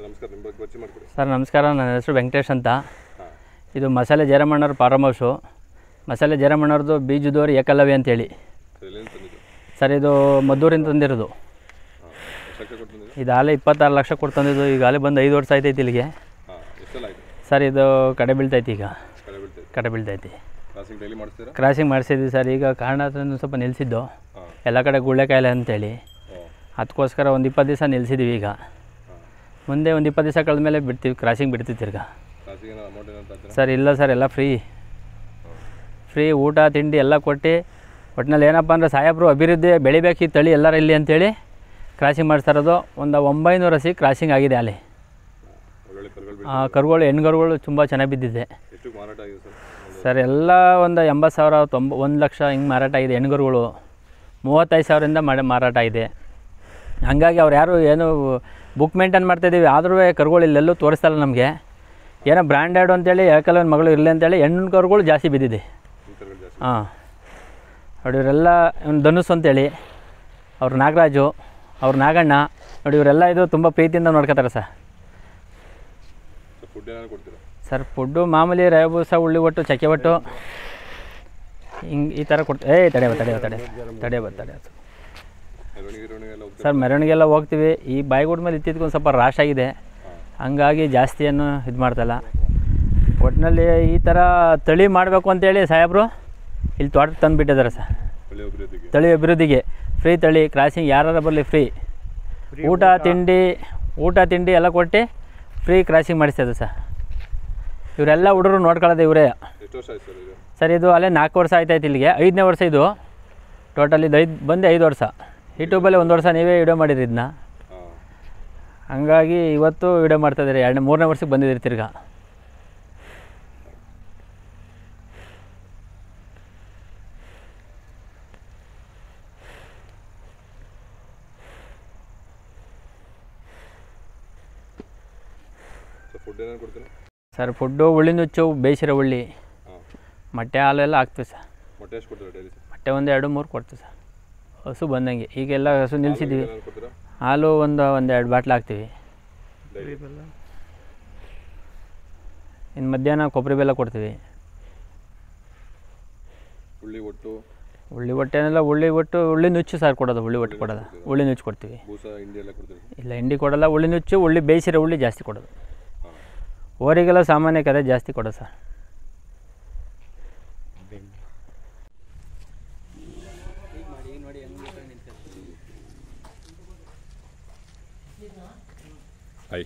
ನಮಸ್ಕಾರ, ನಿಮ್ಮ ಬಗ್ಗೆ ಪರಿಚಯ ಮಾಡಿಕೊಡಿ. ಸರ್ ನಮಸ್ಕಾರ, ನನ್ನ ಹೆಸರು ವೆಂಕಟೇಶ್ ಅಂತ. ಹಾಂ, ಇದು ಮಸಾಲೆ ಜಯರಾಮಣ್ಣವ್ರ ಫಾರಮ್ ಹೌಸು. ಮಸಾಲೆ ಜಯರಾಮಣ್ಣವ್ರದ್ದು ಬೀಜದೋರು ಏಕಲವ್ಯ ಅಂತೇಳಿ. ಎಲ್ಲಿಂದ ತಂದಿದ್ದು? ಸರ್ ಇದು ಮದ್ದೂರಿಂದ ತಂದಿರೋದು. ಹಾಂ, ಎಷ್ಟು ಲಕ್ಷ ಕೊಟ್ಟು ತಂದಿದ್ದು? ಇದು ಹಾಲೆ 26 ಲಕ್ಷ ಕೊಟ್ಟು ತಂದಿದ್ದು. ಈಗ ಹಾಲೆ ಬಂದು 5 ವರ್ಷ ಆಯ್ತೈತಿ ಇಲ್ಲಿಗೆ. ಹಾಂ, ಎಷ್ಟೆಲ್ಲ ಆಯಿತು? ಸರ್ ಇದು ಕಡೆ ಬೀಳ್ತೈತಿ. ಈಗ ಕಡೆ ಬೀಳ್ತೈತೆ. ಕಡೆ ಬೀಳ್ತೈತಿ. ಕ್ರಾಸಿಂಗ್ ಡೈಲಿ ಮಾಡಿಸ್ತೀರಾ? ಕ್ರಾಸಿಂಗ್ ಮಾಡಿಸಿದ್ವಿ ಸರ್. ಈಗ ಕಾರಣ ಸ್ವಲ್ಪ ನಿಲ್ಲಿಸಿದ್ದು, ಹಾಂ, ಎಲ್ಲ ಕಡೆ ಗುಳ್ಳೆ ಕಾಯಿಲೆ ಅಂತೇಳಿ. ಓ, ಅದಕ್ಕೋಸ್ಕರ ಒಂದು 20 ದಿವಸ ನಿಲ್ಲಿಸಿದ್ವಿ. ಈಗ ಹಾಂ. ಮುಂದೆ ಒಂದು 20 ದಿವಸ ಕಳೆದ ಮೇಲೆ ಬಿಡ್ತೀವಿ, ಕ್ರಾಸಿಂಗ್ ಬಿಡ್ತೀವಿ ತಿರ್ಗಾ. ಕ್ರಾಸಿಂಗ್ ಏನೋ ಅಮೌಂಟ್ ಏನಂತ ಹಾಕ್ತೀರಾ? ಸರ್ ಇಲ್ಲ ಸರ್, ಎಲ್ಲ ಫ್ರೀ ಊಟ ತಿಂಡಿ ಎಲ್ಲ ಕೊಟ್ಟು. ಒಟ್ಟಿನಲ್ಲಿ ಏನಪ್ಪ ಅಂದರೆ ಸಾಹೇಬರು ಅಭಿವೃದ್ಧಿ ಬೆಳಿಬೇಕು ಈ ತಳಿ ಎಲ್ಲರ ಇಲ್ಲಿ ಅಂತೇಳಿ ಕ್ರಾಸಿಂಗ್ ಮಾಡಿಸ್ತಾ ಇರೋದು. ಒಂದು 900 ಹಸಿ ಕ್ರಾಸಿಂಗ್ ಆಗಿದೆ ಅಲ್ಲಿ. ಒಳ್ಳೊಳ್ಳೆ ಕರುಗಳು ಕರುಗಳು, ಹೆಣ್ಗರುಗಳು ತುಂಬ ಚೆನ್ನಾಗಿ ಬಿದ್ದಿದೆ. ಎಷ್ಟು ಮಾರಾಟ ಆಗಿದೆ ಸರ್? ಸರ್ ಎಲ್ಲ ಒಂದು 80,000, 1 ಲಕ್ಷ ಹಿಂಗೆ ಮಾರಾಟ ಆಗಿದೆ. ಹೆಣ್ಗರುಗಳು 35,000ರಿಂದ ಮಾರಾಟ ಆಗಿದೆ. ಹಂಗಾಗಿ ಅವ್ರು ಯಾರು ಏನು ಬುಕ್ ಮೇಂಟೈನ್ ಮಾಡ್ತಾಯಿದ್ದೀವಿ, ಆದರೂ ಕರುಗಳು ಇಲ್ಲೆಲ್ಲೂ ತೋರಿಸ್ತಲ್ಲ ನಮಗೆ. ಏನೋ ಬ್ರ್ಯಾಂಡೆಡ್ ಅಂತೇಳಿ ಏಕಲವ್ಯನ ಮಗಳು ಇರಲಿ ಅಂತೇಳಿ ಹೆಣ್ಣು ಕರುಗಳು ಜಾಸ್ತಿ ಬಿದ್ದಿದೆ. ಕರುಗಳು ಜಾಸ್ತಿ. ಹಾಂ, ನೋಡಿ ಇವರೆಲ್ಲ ಒಂದು ಧನುಸ್ ಅಂತೇಳಿ, ಅವ್ರು ನಾಗರಾಜು, ಅವ್ರು ನಾಗಣ್ಣ. ನೋಡಿ ಇವರೆಲ್ಲ ಇದು ತುಂಬ ಪ್ರೀತಿಯಿಂದ ನೋಡ್ಕೊತಾರೆ ಸರ್. ಫುಡ್ ಏನಾದ್ರು ಕೊಡ್ತೀರಾ? ಸರ್ ಫುಡ್ಡು ಮಾಮೂಲಿ ರವೆ ಬೂಸ, ಉಳ್ಳಿ ಒಟ್ಟು, ಚಕ್ಕೆ ಒಟ್ಟು ಹಿಂಗೆ ಈ ಥರ ಕೊಡ್ತೀವಿ. ತಡೆಯೋ ಮೆರವಣಿಗೆಲ್ಲ ಹೋಗ್ತೀರಾ? ಸರ್ ಮೆರವಣಿಗೆಲ್ಲ ಹೋಗ್ತೀವಿ. ಈ ಬಾಯಿಗೂಡ್ ಮೇಲೆ ಇತ್ತಿದ್ಕೊಂಡು ಸ್ವಲ್ಪ ರಾಶ್ ಆಗಿದೆ, ಹಂಗಾಗಿ ಜಾಸ್ತಿ ಏನು ಇದು ಮಾಡ್ತಾಯಿಲ್ಲ. ಒಟ್ಟಿನಲ್ಲಿ ಈ ಥರ ತಳಿ ಮಾಡಬೇಕು ಅಂತೇಳಿ ಸಾಹೇಬರು ಇಲ್ಲಿ ತೋಟ ತಂದುಬಿಟ್ಟಿದ್ದಾರೆ ಸರ್. ತಳಿ ಅಭಿವೃದ್ಧಿಗೆ ಫ್ರೀ ತಳಿ ಕ್ರಾಸಿಂಗ್ ಯಾರು ಬರಲಿ ಫ್ರೀ ಊಟ ತಿಂಡಿ ಎಲ್ಲ ಕೊಟ್ಟು ಫ್ರೀ ಕ್ರಾಸಿಂಗ್ ಮಾಡಿಸ್ತಿದ್ದೆ ಸರ್. ಇವರೆಲ್ಲ ಹುಡುಗರು ನೋಡ್ಕೊಳ್ಳೋದು ಇವರೇ. ಎಷ್ಟು ವರ್ಷ ಆಯ್ತು ಸರ್ ಇದು? ಸರ್ ಇದು ಅಲ್ಲೇ 4 ವರ್ಷ ಆಯ್ತಾಯ್ತು ಇಲ್ಲಿಗೆ. 5ನೇ ವರ್ಷ ಇದು. ಟೋಟಲ್ ಇದು 5 ವರ್ಷ. ಯೂಟ್ಯೂಬಲ್ಲಿ 1 ವರ್ಷ ನೀವೇ ವಿಡಿಯೋ ಮಾಡಿರಿ ಇದನ್ನ. ಹಾಂ, ಹಂಗಾಗಿ ಇವತ್ತು ವಿಡಿಯೋ ಮಾಡ್ತಾಯಿದ್ದೀರಿ. 3ನೇ ವರ್ಷಕ್ಕೆ ಬಂದಿದ್ದೀರಿ ತಿರ್ಗಾ. ಫುಡ್ ಏನಾದ್ರು ಕೊಡ್ತೀರಾ? ಸರ್ ಫುಡ್ಡು ಉಳ್ಳಿ ನುಚ್ಚು, ಬೇಯಿಸಿರೋ ಉಳ್ಳಿ, ಹಾಂ. ಮೊಟ್ಟೆ, ಹಾಲು ಎಲ್ಲ ಹಾಕ್ತೀವಿ ಸರ್. ಮೊಟ್ಟೆ ಎಷ್ಟು ಕೊಡ್ತೀರಾ ಡೈಲಿ? ಮೊಟ್ಟೆ ಒಂದು 2-3 ಕೊಡ್ತೀವಿ ಸರ್. ಹಸು ಬಂದಂಗೆ. ಈಗೆಲ್ಲ ಹಸು ನಿಲ್ಲಿಸಿದ್ವಿ. ಏನಾದ್ರು ಕೊಡ್ತೀರಾ? ಹಾಲು ಒಂದು 2 ಬಾಟ್ಲು ಹಾಕ್ತೀವಿ. ಡೈಲಿ ಇನ್ನು ಮಧ್ಯಾಹ್ನ ಕೊಬ್ಬರಿ ಬೆಲ್ಲ ಕೊಡ್ತೀವಿ. ಉಳ್ಳಿ ಹೊಟ್ಟೆನೆಲ್ಲ ಉಳ್ಳಿ ನುಚ್ಚು ಸರ್ ಕೊಡೋದು. ಉಳ್ಳಿ ಹೊಟ್ಟೆ ಕೊಡೋದು, ಉಳ್ಳಿ ನುಚ್ಚು ಕೊಡ್ತೀವಿ. ಬೂಸ ಹಿಂಡಿ ಎಲ್ಲ ಕೊಡ್ತೀರಾ? ಇಲ್ಲ ಹಿಂಡಿ ಕೊಡೋಲ್ಲ, ಉಳ್ಳಿ ನುಚ್ಚು, ಉಳ್ಳಿ ಬೇಯಿಸಿರೋ ಉಳ್ಳಿ ಜಾಸ್ತಿ ಕೊಡೋದು. ಹಾಂ. ಓರಿಗೆಲ್ಲ ಸಾಮಾನ್ಯ ಕರೆ ಜಾಸ್ತಿ ಕೊಡೋದು ಸರ್. ಹಾಯ್.